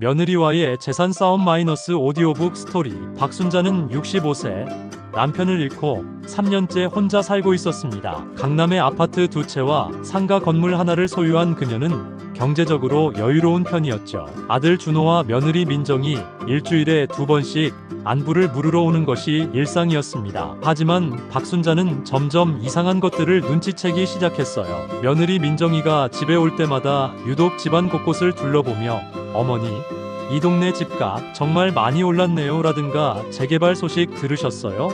며느리와의 재산 싸움 마이너스 오디오북 스토리. 박순자는 65세, 남편을 잃고 3년째 혼자 살고 있었습니다. 강남의 아파트 2채와 상가 건물 하나를 소유한 그녀는 경제적으로 여유로운 편이었죠. 아들 준호와 며느리 민정이 일주일에 2번씩 안부를 물으러 오는 것이 일상이었습니다. 하지만 박순자는 점점 이상한 것들을 눈치채기 시작했어요. 며느리 민정이가 집에 올 때마다 유독 집안 곳곳을 둘러보며 어머니, 이 동네 집값 정말 많이 올랐네요 라든가 재개발 소식 들으셨어요?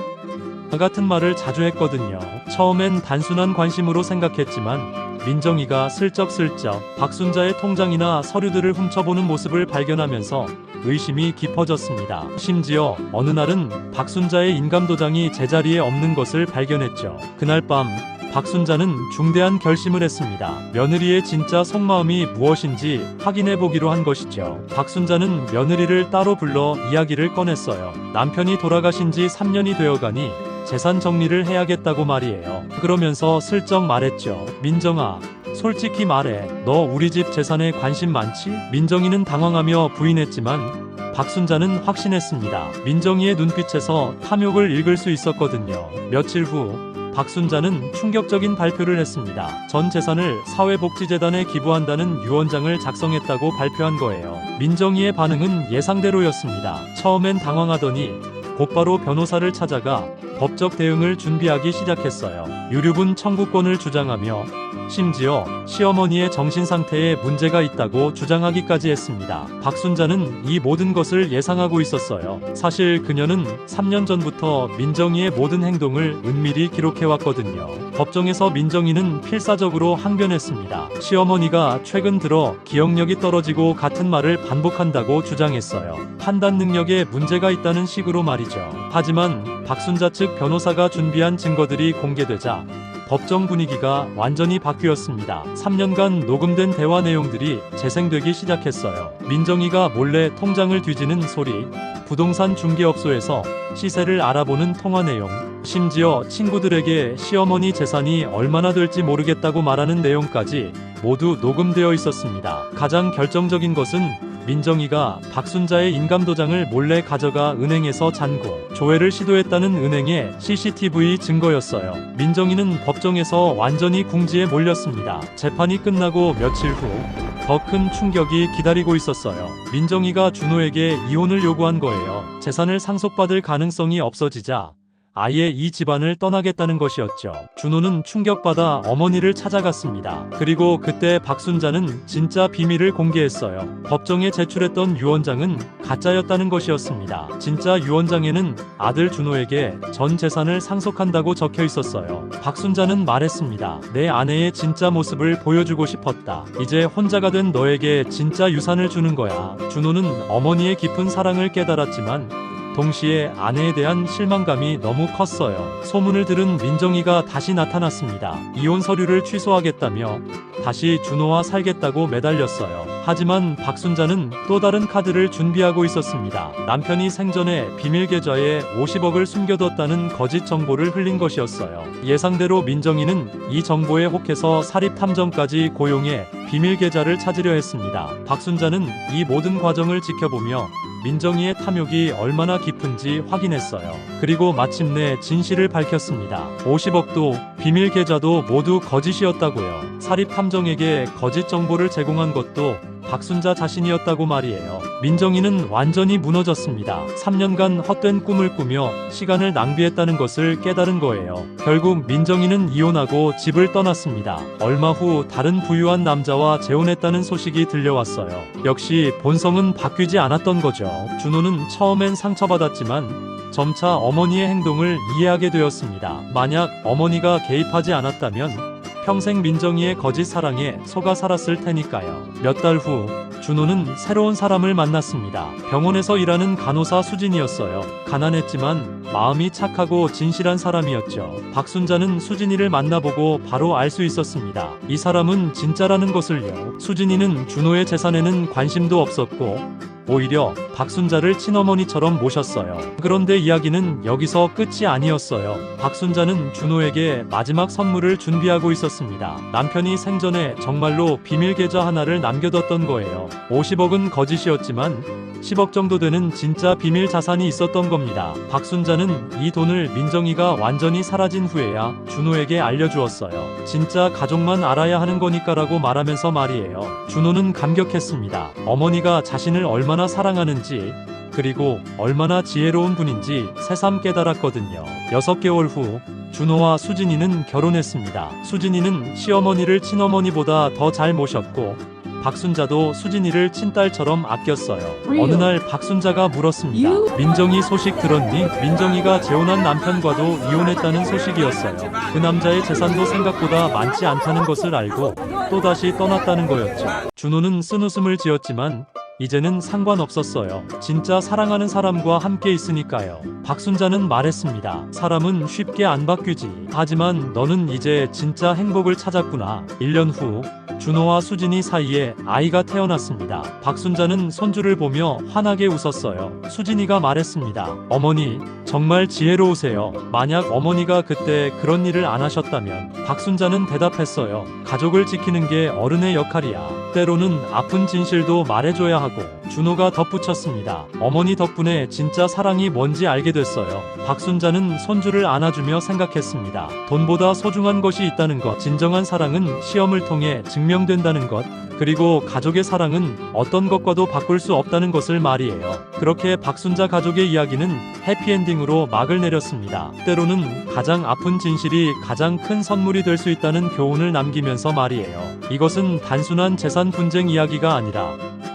같은 말을 자주 했거든요. 처음엔 단순한 관심으로 생각했지만 민정이가 슬쩍슬쩍 박순자의 통장이나 서류들을 훔쳐보는 모습을 발견하면서 의심이 깊어졌습니다. 심지어 어느 날은 박순자의 인감도장이 제자리에 없는 것을 발견했죠. 그날 밤 박순자는 중대한 결심을 했습니다. 며느리의 진짜 속마음이 무엇인지 확인해보기로 한 것이죠. 박순자는 며느리를 따로 불러 이야기를 꺼냈어요. 남편이 돌아가신 지 3년이 되어가니 재산 정리를 해야겠다고 말이에요. 그러면서 슬쩍 말했죠. 민정아, 솔직히 말해. 너 우리 집 재산에 관심 많지? 민정이는 당황하며 부인했지만 박순자는 확신했습니다. 민정이의 눈빛에서 탐욕을 읽을 수 있었거든요. 며칠 후 박순자는 충격적인 발표를 했습니다. 전 재산을 사회복지재단에 기부한다는 유언장을 작성했다고 발표한 거예요. 민정이의 반응은 예상대로였습니다. 처음엔 당황하더니 곧바로 변호사를 찾아가 법적 대응을 준비하기 시작했어요. 유류분 청구권을 주장하며 심지어 시어머니의 정신상태에 문제가 있다고 주장하기까지 했습니다. 박순자는 이 모든 것을 예상하고 있었어요. 사실 그녀는 3년 전부터 민정이의 모든 행동을 은밀히 기록해왔거든요. 법정에서 민정이는 필사적으로 항변했습니다. 시어머니가 최근 들어 기억력이 떨어지고 같은 말을 반복한다고 주장했어요. 판단 능력에 문제가 있다는 식으로 말이죠. 하지만 박순자 측 변호사가 준비한 증거들이 공개되자 법정 분위기가 완전히 바뀌었습니다. 3년간 녹음된 대화 내용들이 재생되기 시작했어요. 민정이가 몰래 통장을 뒤지는 소리, 부동산 중개업소에서 시세를 알아보는 통화 내용, 심지어 친구들에게 시어머니 재산이 얼마나 될지 모르겠다고 말하는 내용까지 모두 녹음되어 있었습니다. 가장 결정적인 것은 민정이가 박순자의 인감도장을 몰래 가져가 은행에서 잔고 조회를 시도했다는 은행의 CCTV 증거였어요. 민정이는 법정에서 완전히 궁지에 몰렸습니다. 재판이 끝나고 며칠 후 더 큰 충격이 기다리고 있었어요. 민정이가 준호에게 이혼을 요구한 거예요. 재산을 상속받을 가능성이 없어지자 아예 이 집안을 떠나겠다는 것이었죠. 준호는 충격받아 어머니를 찾아갔습니다. 그리고 그때 박순자는 진짜 비밀을 공개했어요. 법정에 제출했던 유언장은 가짜였다는 것이었습니다. 진짜 유언장에는 아들 준호에게 전 재산을 상속한다고 적혀 있었어요. 박순자는 말했습니다. 내 아내의 진짜 모습을 보여주고 싶었다. 이제 혼자가 된 너에게 진짜 유산을 주는 거야. 준호는 어머니의 깊은 사랑을 깨달았지만 동시에 아내에 대한 실망감이 너무 컸어요. 소문을 들은 민정이가 다시 나타났습니다. 이혼 서류를 취소하겠다며 다시 준호와 살겠다고 매달렸어요. 하지만 박순자는 또 다른 카드를 준비하고 있었습니다. 남편이 생전에 비밀 계좌에 50억을 숨겨뒀다는 거짓 정보를 흘린 것이었어요. 예상대로 민정이는 이 정보에 혹해서 사립탐정까지 고용해 비밀 계좌를 찾으려 했습니다. 박순자는 이 모든 과정을 지켜보며 민정이의 탐욕이 얼마나 깊은지 확인했어요. 그리고 마침내 진실을 밝혔습니다. 50억도 비밀 계좌도 모두 거짓이었다고요. 사립탐정에게 거짓 정보를 제공한 것도 박순자 자신이었다고 말이에요. 민정이는 완전히 무너졌습니다. 3년간 헛된 꿈을 꾸며 시간을 낭비했다는 것을 깨달은 거예요. 결국 민정이는 이혼하고 집을 떠났습니다. 얼마 후 다른 부유한 남자와 재혼했다는 소식이 들려왔어요. 역시 본성은 바뀌지 않았던 거죠. 준호는 처음엔 상처받았지만 점차 어머니의 행동을 이해하게 되었습니다. 만약 어머니가 개입하지 않았다면 평생 민정이의 거짓 사랑에 속아 살았을 테니까요. 몇 달 후 준호는 새로운 사람을 만났습니다. 병원에서 일하는 간호사 수진이었어요. 가난했지만 마음이 착하고 진실한 사람이었죠. 박순자는 수진이를 만나보고 바로 알 수 있었습니다. 이 사람은 진짜라는 것을요. 수진이는 준호의 재산에는 관심도 없었고 오히려 박순자를 친어머니처럼 모셨어요. 그런데 이야기는 여기서 끝이 아니었어요. 박순자는 준호에게 마지막 선물을 준비하고 있었습니다. 남편이 생전에 정말로 비밀 계좌 하나를 남겨뒀던 거예요. 50억은 거짓이었지만 10억 정도 되는 진짜 비밀 자산이 있었던 겁니다. 박순자는 이 돈을 민정이가 완전히 사라진 후에야 준호에게 알려주었어요. 진짜 가족만 알아야 하는 거니까라고 말하면서 말이에요. 준호는 감격했습니다. 어머니가 자신을 얼마나 사랑하는지, 그리고 얼마나 지혜로운 분인지 새삼 깨달았거든요. 6개월 후 준호와 수진이는 결혼했습니다. 수진이는 시어머니를 친어머니보다 더 잘 모셨고 박순자도 수진이를 친딸처럼 아꼈어요. 어느 날 박순자가 물었습니다. 민정이 소식 들었니? 민정이가 재혼한 남편과도 이혼했다는 소식이었어요. 그 남자의 재산도 생각보다 많지 않다는 것을 알고 또다시 떠났다는 거였죠. 준호는 쓴웃음을 지었지만 이제는 상관없었어요. 진짜 사랑하는 사람과 함께 있으니까요. 박순자는 말했습니다. 사람은 쉽게 안 바뀌지. 하지만 너는 이제 진짜 행복을 찾았구나. 1년 후 준호와 수진이 사이에 아이가 태어났습니다. 박순자는 손주를 보며 환하게 웃었어요. 수진이가 말했습니다. 어머니, 정말 지혜로우세요. 만약 어머니가 그때 그런 일을 안 하셨다면. 박순자는 대답했어요. 가족을 지키는 게 어른의 역할이야. 때로는 아픈 진실도 말해줘야 하고. 준호가 덧붙였습니다. 어머니 덕분에 진짜 사랑이 뭔지 알게 됐어요. 박순자는 손주를 안아주며 생각했습니다. 돈보다 소중한 것이 있다는 것, 진정한 사랑은 시험을 통해 증명된다는 것, 그리고 가족의 사랑은 어떤 것과도 바꿀 수 없다는 것을 말이에요. 그렇게 박순자 가족의 이야기는 해피엔딩으로 막을 내렸습니다. 때로는 가장 아픈 진실이 가장 큰 선물이 될 수 있다는 교훈을 남기면서 말이에요. 이것은 단순한 재산 분쟁 이야기가 아니라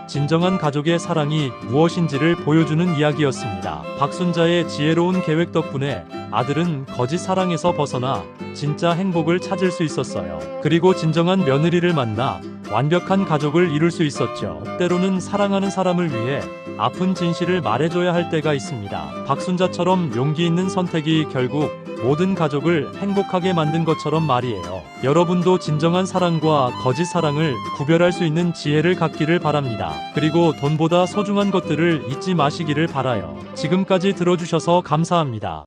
진정한 가족의 사랑이 무엇인지를 보여주는 이야기였습니다. 박순자의 지혜로운 계획 덕분에 아들은 거짓 사랑에서 벗어나 진짜 행복을 찾을 수 있었어요. 그리고 진정한 며느리를 만나 완벽한 가족을 이룰 수 있었죠. 때로는 사랑하는 사람을 위해 아픈 진실을 말해줘야 할 때가 있습니다. 박순자처럼 용기 있는 선택이 결국 모든 가족을 행복하게 만든 것처럼 말이에요. 여러분도 진정한 사랑과 거짓 사랑을 구별할 수 있는 지혜를 갖기를 바랍니다. 그리고 돈보다 소중한 것들을 잊지 마시기를 바라요. 지금까지 들어주셔서 감사합니다.